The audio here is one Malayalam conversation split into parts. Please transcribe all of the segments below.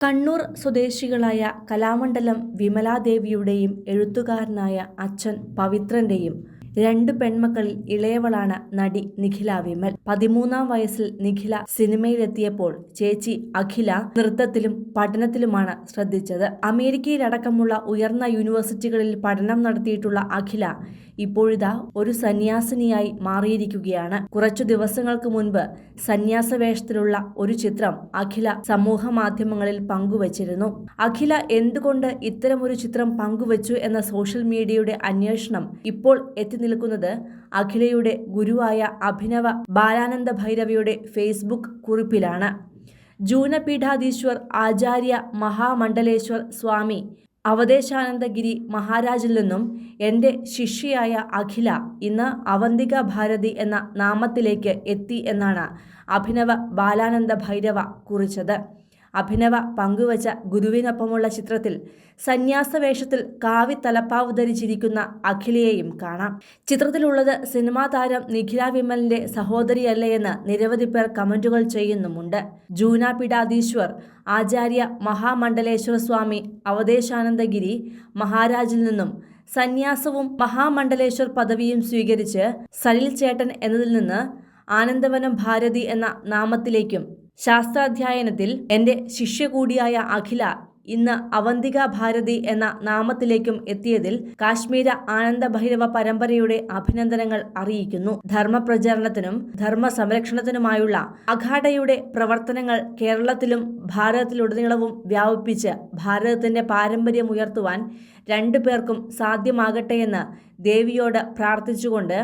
കണ്ണൂർ സ്വദേശികളായ കലാമണ്ഡലം വിമലാദേവിയുടെയും എഴുത്തുകാരനായ അച്ഛൻ പവിത്രന്റെയും 2 പെൺമക്കളിൽ ഇളയവളാണ് നടി നിഖില വിമൽ. 13-ാം വയസ്സിൽ നിഖില സിനിമയിലെത്തിയപ്പോൾ ചേച്ചി അഖില നൃത്തത്തിലും പഠനത്തിലുമാണ് ശ്രദ്ധിച്ചത്. അമേരിക്കയിലടക്കമുള്ള ഉയർന്ന യൂണിവേഴ്സിറ്റികളിൽ പഠനം നടത്തിയിട്ടുള്ള അഖില ഇപ്പോഴിതാ ഒരു സന്യാസിനിയായി മാറിയിരിക്കുകയാണ്. കുറച്ചു ദിവസങ്ങൾക്ക് മുൻപ് സന്യാസവേഷത്തിലുള്ള ഒരു ചിത്രം അഖില സമൂഹ മാധ്യമങ്ങളിൽ പങ്കുവച്ചിരുന്നു. അഖില എന്തുകൊണ്ട് ഇത്തരമൊരു ചിത്രം പങ്കുവച്ചു എന്ന സോഷ്യൽ മീഡിയയുടെ അന്വേഷണം ഇപ്പോൾ എത്തി നിൽക്കുന്നത് അഖിലയുടെ ഗുരുവായ അഭിനവ ബാലാനന്ദ ഭൈരവയുടെ ഫേസ്ബുക്ക് കുറിപ്പിലാണ്. ജൂനപീഠാധീശ്വർ ആചാര്യ മഹാമണ്ഡലേശ്വർ സ്വാമി അവദേശാനന്ദഗിരി മഹാരാജിൽ നിന്നും എൻ്റെ ശിഷ്യയായ അഖില ഇന്ന് അവന്തിക ഭാരതി എന്ന നാമത്തിലേക്ക് എത്തി എന്നാണ് അഭിനവ ബാലാനന്ദ ഭൈരവ കുറിച്ചത്. അഭിനവ പങ്കുവച്ച ഗുരുവിനൊപ്പമുള്ള ചിത്രത്തിൽ സന്യാസവേഷത്തിൽ കാവി തലപ്പാവ് ധരിച്ചിരിക്കുന്ന അഖിലയെയും കാണാം. ചിത്രത്തിലുള്ളത് സിനിമാ താരം നിഖില വിമലിന്റെ സഹോദരിയല്ലേ എന്ന് നിരവധി പേർ കമന്റുകൾ ചെയ്യുന്നുമുണ്ട്. ജൂനപീഠാധീശ്വർ ആചാര്യ മഹാമണ്ഡലേശ്വര സ്വാമി അവദേശാനന്ദഗിരി മഹാരാജിൽ നിന്നും സന്യാസവും മഹാമണ്ഡലേശ്വർ പദവിയും സ്വീകരിച്ച് സലിൽ ചേട്ടൻ എന്നതിൽ നിന്ന് ആനന്ദവനം ഭാരതി എന്ന നാമത്തിലേക്കും ശാസ്ത്രാധ്യയനത്തിൽ എൻ്റെ ശിഷ്യ കൂടിയായ അഖില ഇന്ന് അവന്തിക ഭാരതി എന്ന നാമത്തിലേക്കും എത്തിയതിൽ കാശ്മീര ആനന്ദ ഭൈരവ പരമ്പരയുടെ അഭിനന്ദനങ്ങൾ അറിയിക്കുന്നു. ധർമ്മപ്രചാരണത്തിനും ധർമ്മ സംരക്ഷണത്തിനുമായുള്ള അഖാഡയുടെ പ്രവർത്തനങ്ങൾ കേരളത്തിലും ഭാരതത്തിലുടനീളവും വ്യാപിപ്പിച്ച് ഭാരതത്തിന്റെ പാരമ്പര്യം ഉയർത്തുവാൻ 2 പേർക്കും സാധ്യമാകട്ടെയെന്ന് ദേവിയോട് പ്രാർത്ഥിച്ചുകൊണ്ട്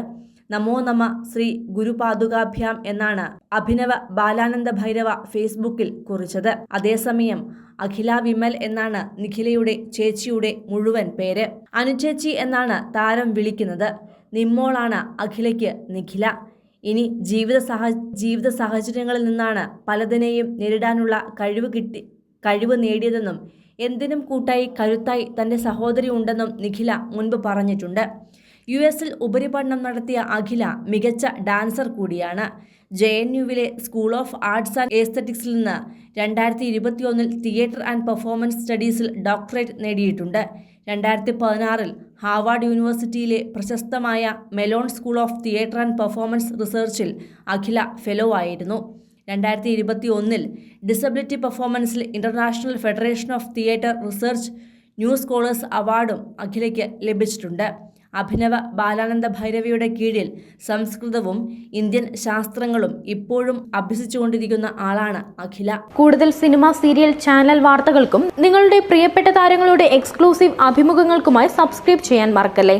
നമോ നമ ശ്രീ ഗുരുപാദുകാഭ്യാം എന്നാണ് അഭിനവ ബാലാനന്ദ ഭൈരവ ഫേസ്ബുക്കിൽ കുറിച്ചത്. അതേസമയം അഖില വിമൽ എന്നാണ് നിഖിലയുടെ ചേച്ചിയുടെ മുഴുവൻ പേര്. അനുചേച്ചി എന്നാണ് താരം വിളിക്കുന്നത്. നിമ്മോളാണ് അഖിലയ്ക്ക് നിഖില. ഇനി ജീവിത സാഹചര്യങ്ങളിൽ നിന്നാണ് പലതിനെയും നേരിടാനുള്ള കഴിവ് നേടിയതെന്നും എന്തിനും കൂട്ടായി കരുത്തായി തൻ്റെ സഹോദരി ഉണ്ടെന്നും നിഖില മുൻപ് പറഞ്ഞിട്ടുണ്ട്. US-ൽ ഉപരിപഠനം നടത്തിയ അഖില മികച്ച ഡാൻസർ കൂടിയാണ്. JNUവിലെ സ്കൂൾ ഓഫ് ആർട്സ് ആൻഡ് എസ്തറ്റിക്സിൽ നിന്ന് 2021-ൽ തിയേറ്റർ ആൻഡ് പെർഫോമൻസ് സ്റ്റഡീസിൽ ഡോക്ടറേറ്റ് നേടിയിട്ടുണ്ട്. 2016-ൽ ഹാർവാർഡ് യൂണിവേഴ്സിറ്റിയിലെ പ്രശസ്തമായ Mellon school of theatre and performance റിസർച്ചിൽ അഖില ഫെലോ ആയിരുന്നു. 2021-ൽ ഡിസബിലിറ്റി പെർഫോമൻസിൽ international federation of theatre research new scholars അവാർഡും അഖിലയ്ക്ക് ലഭിച്ചിട്ടുണ്ട്. അഭിനവ ബാലാനന്ദ ഭൈരവിയുടെ കീഴിൽ സംസ്കൃതവും ഇന്ത്യൻ ശാസ്ത്രങ്ങളും ഇപ്പോഴും അഭ്യസിച്ചുകൊണ്ടിരിക്കുന്ന ആളാണ് അഖില. കൂടുതൽ സിനിമ, സീരിയൽ, ചാനൽ വാർത്തകൾക്കും നിങ്ങളുടെ പ്രിയപ്പെട്ട താരങ്ങളുടെ എക്സ്ക്ലൂസീവ് അഭിമുഖങ്ങൾക്കുമായി സബ്സ്ക്രൈബ് ചെയ്യാൻ മറക്കല്ലേ.